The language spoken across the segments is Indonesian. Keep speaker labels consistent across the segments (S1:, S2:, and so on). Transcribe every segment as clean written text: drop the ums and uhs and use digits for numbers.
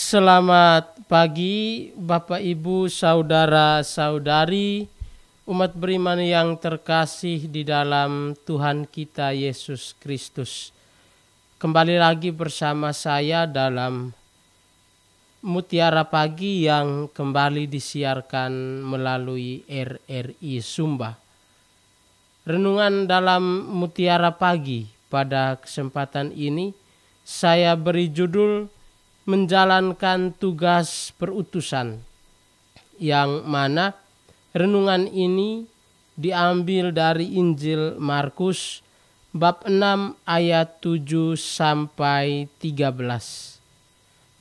S1: Selamat pagi Bapak Ibu, saudara-saudari, umat beriman yang terkasih di dalam Tuhan kita Yesus Kristus. Kembali lagi bersama saya dalam Mutiara Pagi yang kembali disiarkan melalui RRI Sumba. Renungan dalam Mutiara Pagi pada kesempatan ini saya beri judul menjalankan tugas perutusan, yang mana renungan ini diambil dari Injil Markus bab 6 ayat 7 sampai 13.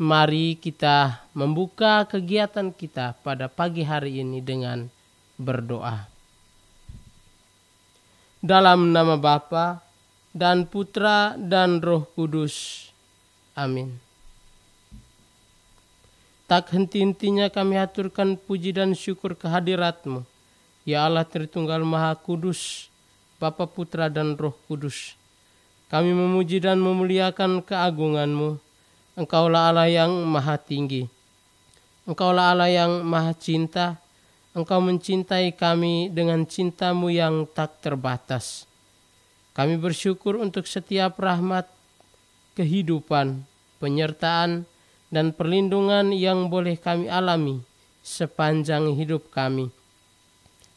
S1: Mari kita membuka kegiatan kita pada pagi hari ini dengan berdoa. Dalam nama Bapa dan Putra dan Roh Kudus. Amin. Tak henti-hentinya kami haturkan puji dan syukur kehadirat-Mu, ya Allah Tritunggal Maha Kudus, Bapa, Putra dan Roh Kudus. Kami memuji dan memuliakan keagungan-Mu. Engkaulah Allah yang maha tinggi. Engkaulah Allah yang maha cinta. Engkau mencintai kami dengan cinta-Mu yang tak terbatas. Kami bersyukur untuk setiap rahmat, kehidupan, penyertaan, dan perlindungan yang boleh kami alami sepanjang hidup kami.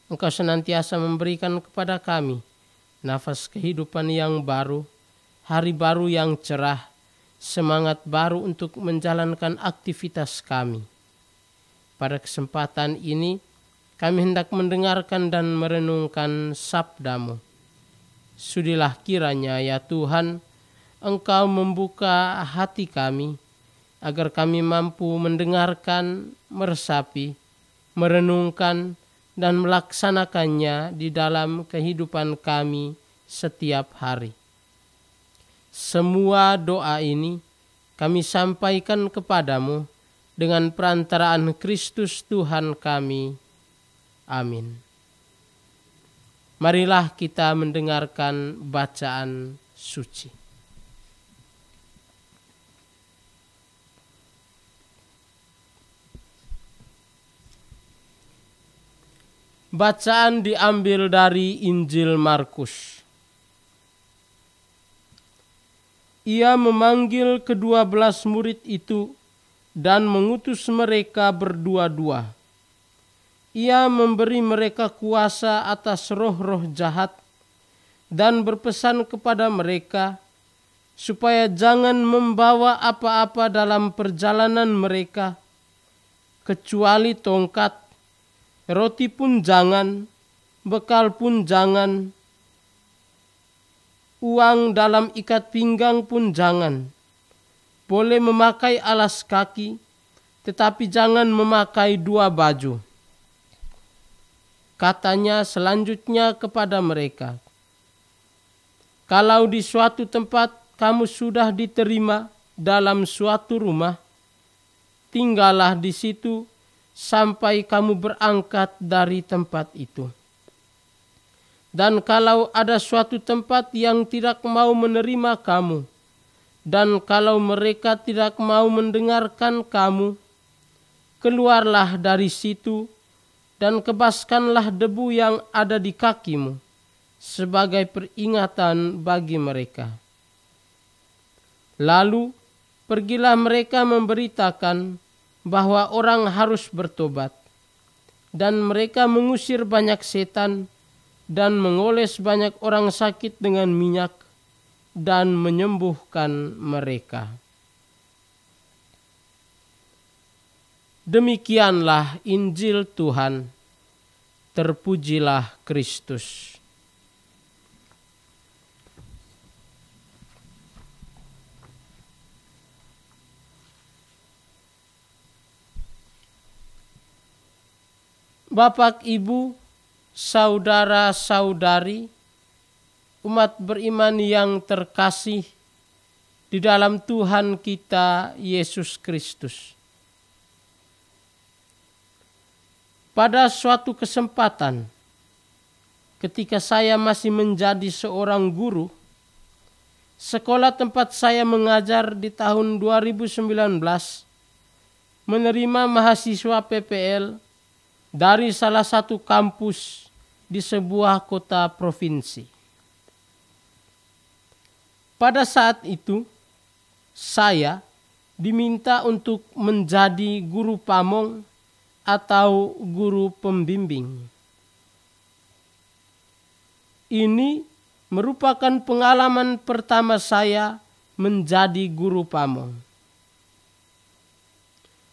S1: Engkau senantiasa memberikan kepada kami nafas kehidupan yang baru, hari baru yang cerah, semangat baru untuk menjalankan aktivitas kami. Pada kesempatan ini, kami hendak mendengarkan dan merenungkan sabda-Mu. Sudilah kiranya ya Tuhan, Engkau membuka hati kami, agar kami mampu mendengarkan, meresapi, merenungkan, dan melaksanakannya di dalam kehidupan kami setiap hari. Semua doa ini kami sampaikan kepadamu dengan perantaraan Kristus Tuhan kami. Amin. Marilah kita mendengarkan bacaan suci. Bacaan diambil dari Injil Markus. Ia memanggil ke-12 murid itu dan mengutus mereka berdua-dua. Ia memberi mereka kuasa atas roh-roh jahat dan berpesan kepada mereka supaya jangan membawa apa-apa dalam perjalanan mereka, kecuali tongkat, roti pun jangan, bekal pun jangan, uang dalam ikat pinggang pun jangan. Boleh memakai alas kaki, tetapi jangan memakai 2 baju. Katanya selanjutnya kepada mereka, kalau di suatu tempat kamu sudah diterima dalam suatu rumah, tinggallah di situ sampai kamu berangkat dari tempat itu. Dan kalau ada suatu tempat yang tidak mau menerima kamu, dan kalau mereka tidak mau mendengarkan kamu, keluarlah dari situ dan kebaskanlah debu yang ada di kakimu sebagai peringatan bagi mereka. Lalu pergilah mereka memberitakan bahwa orang harus bertobat, dan mereka mengusir banyak setan dan mengoles banyak orang sakit dengan minyak dan menyembuhkan mereka. Demikianlah Injil Tuhan. Terpujilah Kristus. Bapak, Ibu, saudara-saudari, umat beriman yang terkasih di dalam Tuhan kita Yesus Kristus. Pada suatu kesempatan, ketika saya masih menjadi seorang guru, sekolah tempat saya mengajar di tahun 2019 menerima mahasiswa PPL dari salah satu kampus di sebuah kota provinsi. Pada saat itu, saya diminta untuk menjadi guru pamong atau guru pembimbing. Ini merupakan pengalaman pertama saya menjadi guru pamong.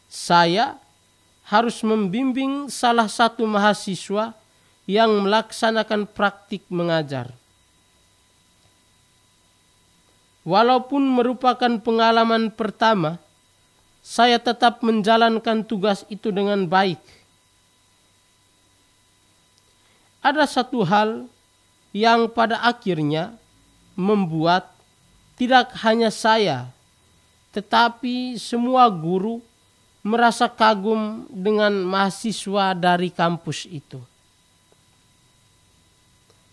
S1: Saya harus membimbing salah satu mahasiswa yang melaksanakan praktik mengajar. Walaupun merupakan pengalaman pertama, saya tetap menjalankan tugas itu dengan baik. Ada satu hal yang pada akhirnya membuat tidak hanya saya, tetapi semua guru merasa kagum dengan mahasiswa dari kampus itu.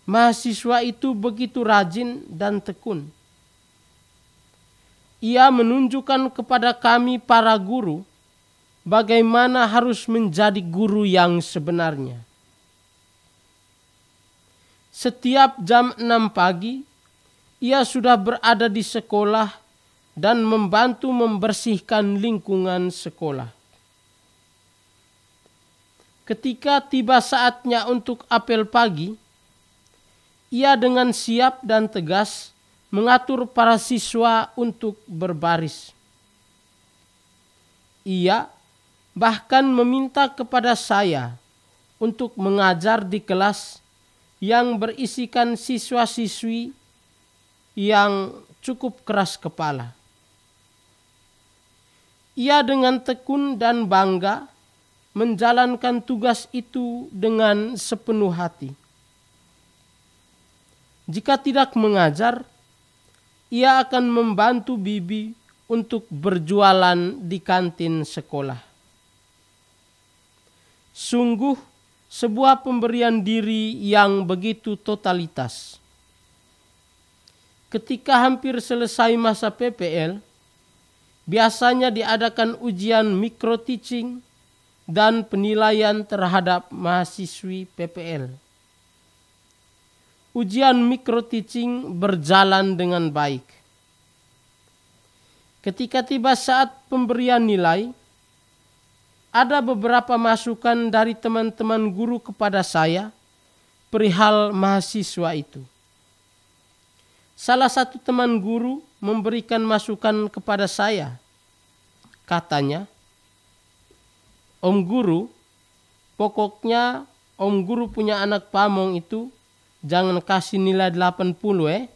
S1: Mahasiswa itu begitu rajin dan tekun. Ia menunjukkan kepada kami para guru bagaimana harus menjadi guru yang sebenarnya. Setiap jam 6 pagi, ia sudah berada di sekolah dan membantu membersihkan lingkungan sekolah. Ketika tiba saatnya untuk apel pagi, ia dengan siap dan tegas mengatur para siswa untuk berbaris. Ia bahkan meminta kepada saya untuk mengajar di kelas yang berisikan siswa-siswi yang cukup keras kepala. Ia dengan tekun dan bangga menjalankan tugas itu dengan sepenuh hati. Jika tidak mengajar, ia akan membantu bibi untuk berjualan di kantin sekolah. Sungguh sebuah pemberian diri yang begitu totalitas. Ketika hampir selesai masa PPL, biasanya diadakan ujian micro teaching dan penilaian terhadap mahasiswi PPL. Ujian micro teaching berjalan dengan baik. Ketika tiba saat pemberian nilai, ada beberapa masukan dari teman-teman guru kepada saya perihal mahasiswa itu. Salah satu teman guru memberikan masukan kepada saya. Katanya, "Om Guru, pokoknya Om Guru punya anak pamong itu jangan kasih nilai 80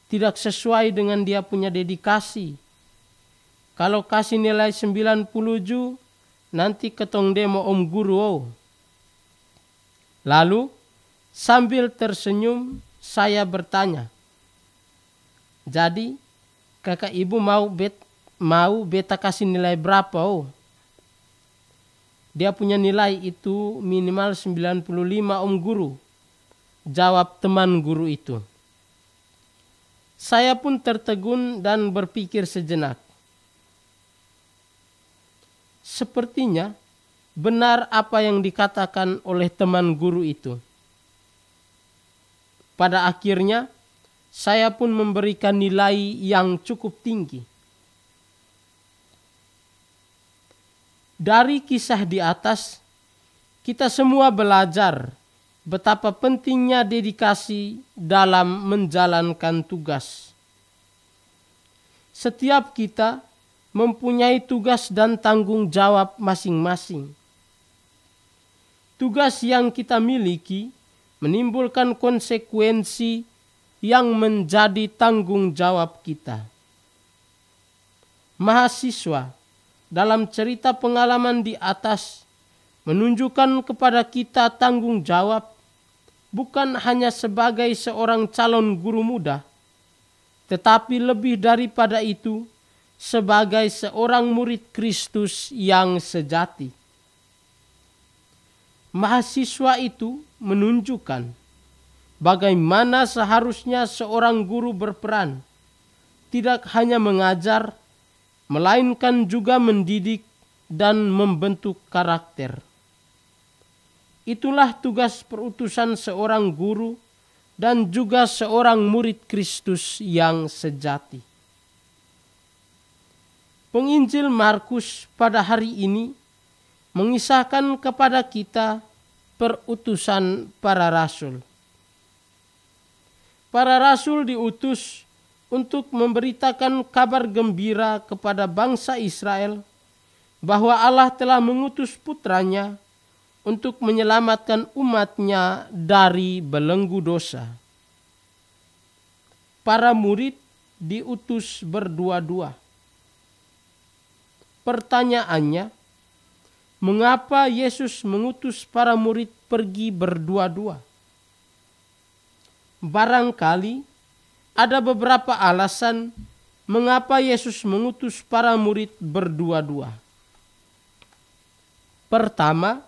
S1: Tidak sesuai dengan dia punya dedikasi. Kalau kasih nilai 90, nanti ketong demo Om Guru." Lalu sambil tersenyum saya bertanya, "Jadi kakak ibu mau beta kasih nilai berapa Dia punya nilai itu minimal 95 Om Guru, jawab teman guru itu. Saya pun tertegun dan berpikir sejenak. Sepertinya benar apa yang dikatakan oleh teman guru itu. Pada akhirnya saya pun memberikan nilai yang cukup tinggi. Dari kisah di atas, kita semua belajar betapa pentingnya dedikasi dalam menjalankan tugas. Setiap kita mempunyai tugas dan tanggung jawab masing-masing. Tugas yang kita miliki menimbulkan konsekuensi yang menjadi tanggung jawab kita. Mahasiswa dalam cerita pengalaman di atas menunjukkan kepada kita tanggung jawab bukan hanya sebagai seorang calon guru muda, tetapi lebih daripada itu sebagai seorang murid Kristus yang sejati. Mahasiswa itu menunjukkan bagaimana seharusnya seorang guru berperan, tidak hanya mengajar, melainkan juga mendidik dan membentuk karakter. Itulah tugas perutusan seorang guru dan juga seorang murid Kristus yang sejati. Penginjil Markus pada hari ini mengisahkan kepada kita perutusan para rasul. Para rasul diutus untuk memberitakan kabar gembira kepada bangsa Israel bahwa Allah telah mengutus putranya untuk menyelamatkan umatnya dari belenggu dosa. Para murid diutus berdua-dua. Pertanyaannya, mengapa Yesus mengutus para murid pergi berdua-dua? Barangkali ada beberapa alasan mengapa Yesus mengutus para murid berdua-dua. Pertama,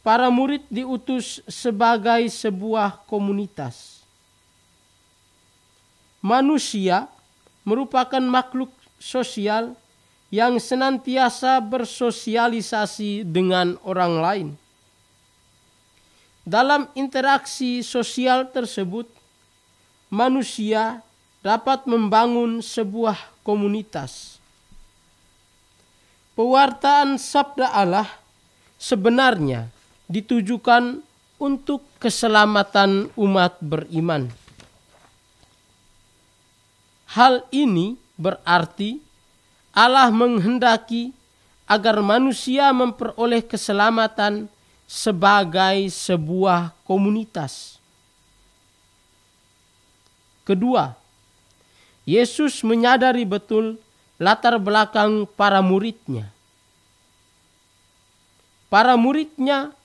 S1: para murid diutus sebagai sebuah komunitas. Manusia merupakan makhluk sosial yang senantiasa bersosialisasi dengan orang lain. Dalam interaksi sosial tersebut, manusia dapat membangun sebuah komunitas. Pewartaan sabda Allah sebenarnya ditujukan untuk keselamatan umat beriman. Hal ini berarti Allah menghendaki agar manusia memperoleh keselamatan sebagai sebuah komunitas. Kedua, Yesus menyadari betul latar belakang para muridnya. Para muridnya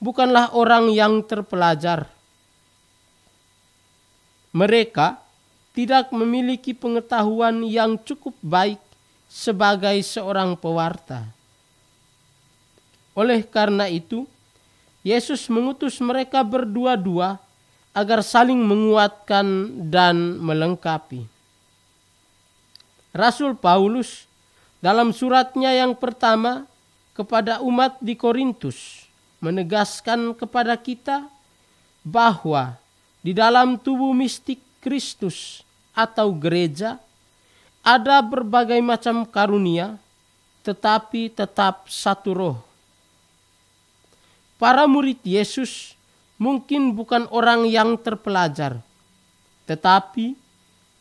S1: bukanlah orang yang terpelajar. Mereka tidak memiliki pengetahuan yang cukup baik sebagai seorang pewarta. Oleh karena itu, Yesus mengutus mereka berdua-dua agar saling menguatkan dan melengkapi. Rasul Paulus dalam suratnya yang pertama kepada umat di Korintus menegaskan kepada kita bahwa di dalam tubuh mistik Kristus atau gereja ada berbagai macam karunia, tetapi tetap satu roh. Para murid Yesus mungkin bukan orang yang terpelajar, tetapi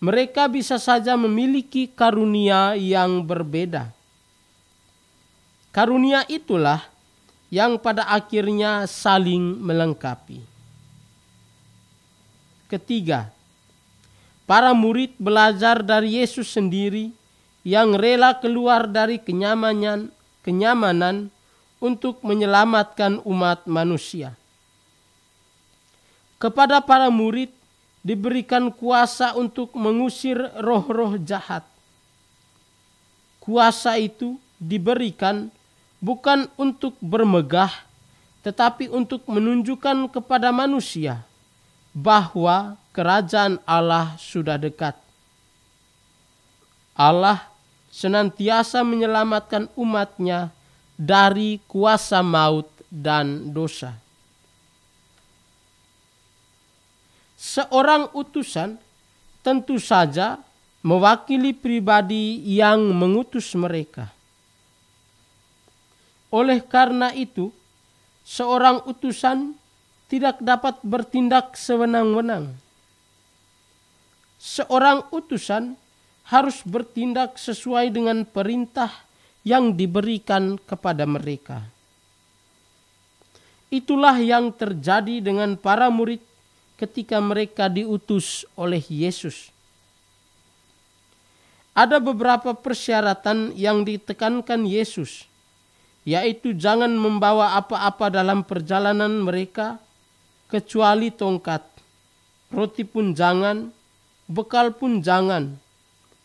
S1: mereka bisa saja memiliki karunia yang berbeda. Karunia itulah yang pada akhirnya saling melengkapi. Ketiga, para murid belajar dari Yesus sendiri yang rela keluar dari kenyamanan untuk menyelamatkan umat manusia. Kepada para murid diberikan kuasa untuk mengusir roh-roh jahat. Kuasa itu diberikan bukan untuk bermegah, tetapi untuk menunjukkan kepada manusia bahwa kerajaan Allah sudah dekat. Allah senantiasa menyelamatkan umatnya dari kuasa maut dan dosa. Seorang utusan tentu saja mewakili pribadi yang mengutus mereka. Oleh karena itu, seorang utusan tidak dapat bertindak sewenang-wenang. Seorang utusan harus bertindak sesuai dengan perintah yang diberikan kepada mereka. Itulah yang terjadi dengan para murid ketika mereka diutus oleh Yesus. Ada beberapa persyaratan yang ditekankan Yesus, yaitu jangan membawa apa-apa dalam perjalanan mereka kecuali tongkat, roti pun jangan, bekal pun jangan,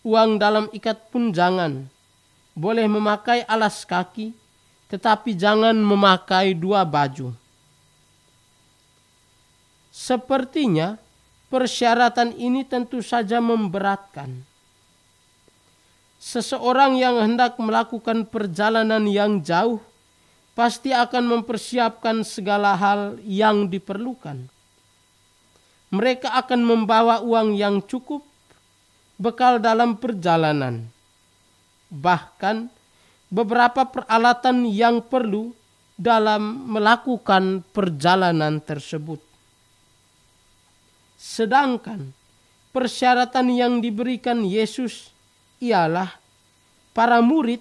S1: uang dalam ikat pun jangan. Boleh memakai alas kaki, tetapi jangan memakai 2 baju. Sepertinya persyaratan ini tentu saja memberatkan. seseorang yang hendak melakukan perjalanan yang jauh pasti akan mempersiapkan segala hal yang diperlukan. Mereka akan membawa uang yang cukup, bekal dalam perjalanan, bahkan beberapa peralatan yang perlu dalam melakukan perjalanan tersebut. Sedangkan persyaratan yang diberikan Yesus ialah para murid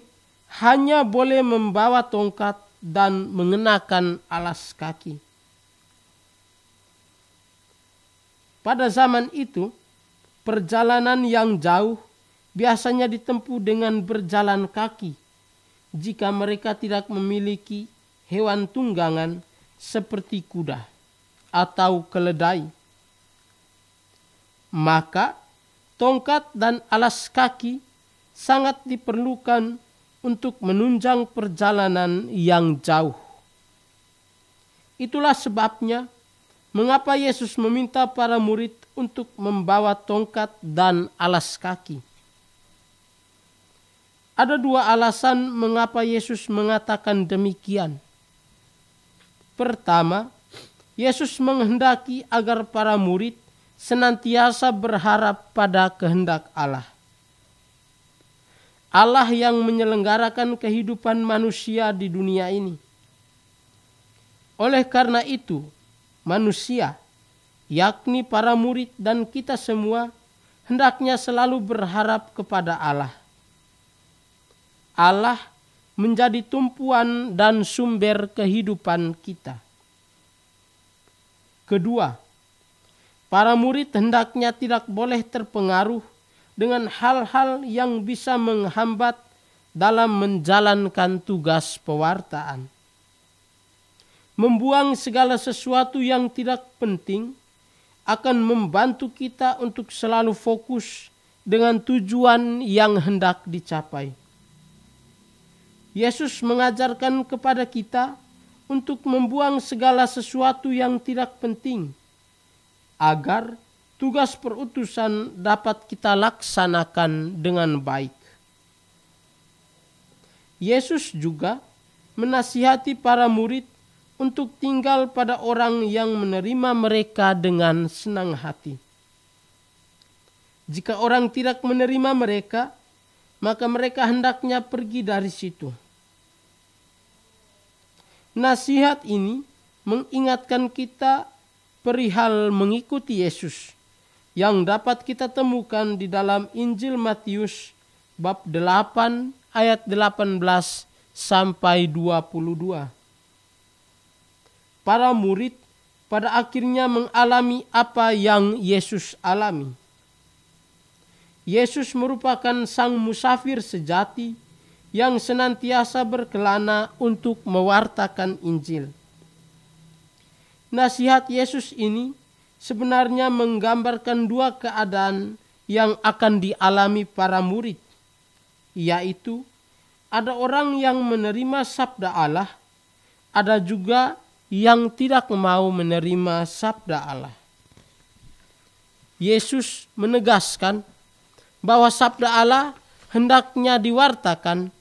S1: hanya boleh membawa tongkat dan mengenakan alas kaki. Pada zaman itu, perjalanan yang jauh biasanya ditempuh dengan berjalan kaki jika mereka tidak memiliki hewan tunggangan seperti kuda atau keledai. Maka tongkat dan alas kaki sangat diperlukan untuk menunjang perjalanan yang jauh. Itulah sebabnya mengapa Yesus meminta para murid untuk membawa tongkat dan alas kaki. Ada dua alasan mengapa Yesus mengatakan demikian. Pertama, Yesus menghendaki agar para murid senantiasa berharap pada kehendak Allah. Allah yang menyelenggarakan kehidupan manusia di dunia ini. Oleh karena itu, manusia, yakni para murid dan kita semua, hendaknya selalu berharap kepada Allah. Allah menjadi tumpuan dan sumber kehidupan kita. Kedua, para murid hendaknya tidak boleh terpengaruh dengan hal-hal yang bisa menghambat dalam menjalankan tugas pewartaan. Membuang segala sesuatu yang tidak penting akan membantu kita untuk selalu fokus dengan tujuan yang hendak dicapai. Yesus mengajarkan kepada kita untuk membuang segala sesuatu yang tidak penting, agar tugas perutusan dapat kita laksanakan dengan baik. Yesus juga menasihati para murid untuk tinggal pada orang yang menerima mereka dengan senang hati. Jika orang tidak menerima mereka, maka mereka hendaknya pergi dari situ. Nasihat ini mengingatkan kita perihal mengikuti Yesus yang dapat kita temukan di dalam Injil Matius bab 8 ayat 18 sampai 22. Para murid pada akhirnya mengalami apa yang Yesus alami. Yesus merupakan sang musafir sejati yang senantiasa berkelana untuk mewartakan Injil. Nasihat Yesus ini sebenarnya menggambarkan dua keadaan yang akan dialami para murid, yaitu ada orang yang menerima sabda Allah, ada juga yang tidak mau menerima sabda Allah. Yesus menegaskan bahwa sabda Allah hendaknya diwartakan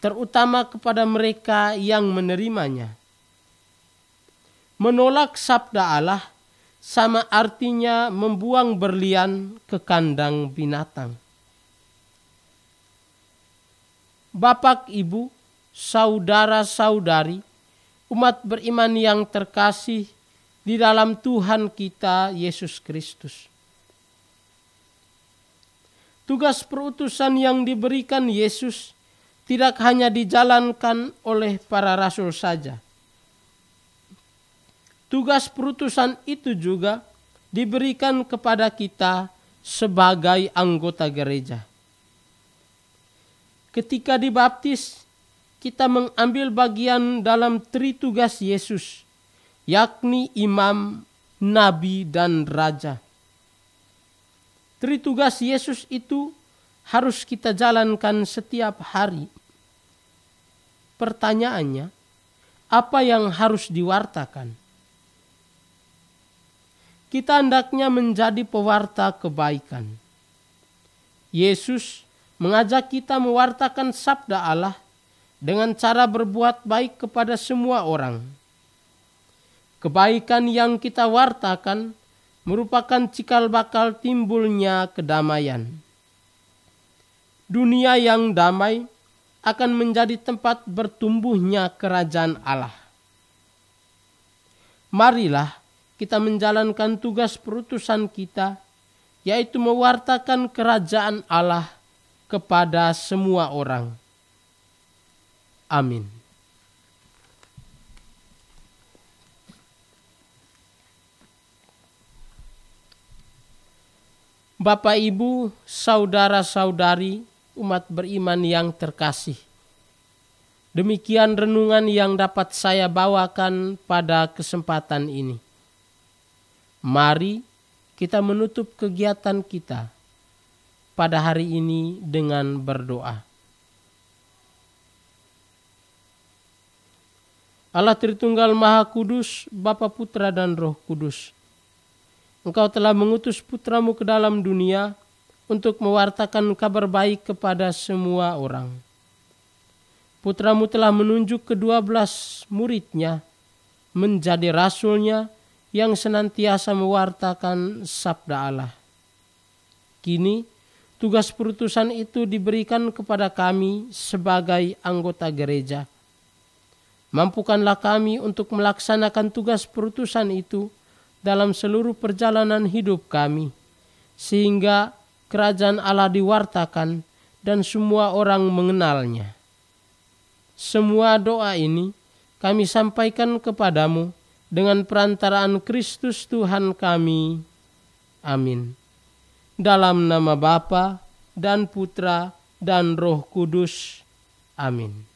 S1: terutama kepada mereka yang menerimanya. Menolak sabda Allah sama artinya membuang berlian ke kandang binatang. Bapak, Ibu, saudara-saudari, umat beriman yang terkasih di dalam Tuhan kita Yesus Kristus. Tugas perutusan yang diberikan Yesus tidak hanya dijalankan oleh para rasul saja. Tugas perutusan itu juga diberikan kepada kita sebagai anggota gereja. Ketika dibaptis, kita mengambil bagian dalam tritugas Yesus, yakni imam, nabi, dan raja. Tritugas Yesus itu harus kita jalankan setiap hari. Pertanyaannya, apa yang harus diwartakan? Kita hendaknya menjadi pewarta kebaikan. Yesus mengajak kita mewartakan sabda Allah dengan cara berbuat baik kepada semua orang. Kebaikan yang kita wartakan merupakan cikal bakal timbulnya kedamaian. Dunia yang damai akan menjadi tempat bertumbuhnya kerajaan Allah. Marilah kita menjalankan tugas perutusan kita, yaitu mewartakan kerajaan Allah kepada semua orang. Amin. Bapak, Ibu, saudara-saudari, umat beriman yang terkasih. Demikian renungan yang dapat saya bawakan pada kesempatan ini. Mari kita menutup kegiatan kita pada hari ini dengan berdoa. Allah Tritunggal Maha Kudus, Bapa, Putra, dan Roh Kudus, Engkau telah mengutus putramu ke dalam dunia untuk mewartakan kabar baik kepada semua orang. Putramu telah menunjuk ke-12 muridnya menjadi rasulnya yang senantiasa mewartakan sabda Allah. Kini tugas perutusan itu diberikan kepada kami sebagai anggota gereja. Mampukanlah kami untuk melaksanakan tugas perutusan itu dalam seluruh perjalanan hidup kami, sehingga kerajaan Allah diwartakan dan semua orang mengenalnya. Semua doa ini kami sampaikan kepadamu dengan perantaraan Kristus Tuhan kami. Amin. Dalam nama Bapa dan Putra dan Roh Kudus. Amin.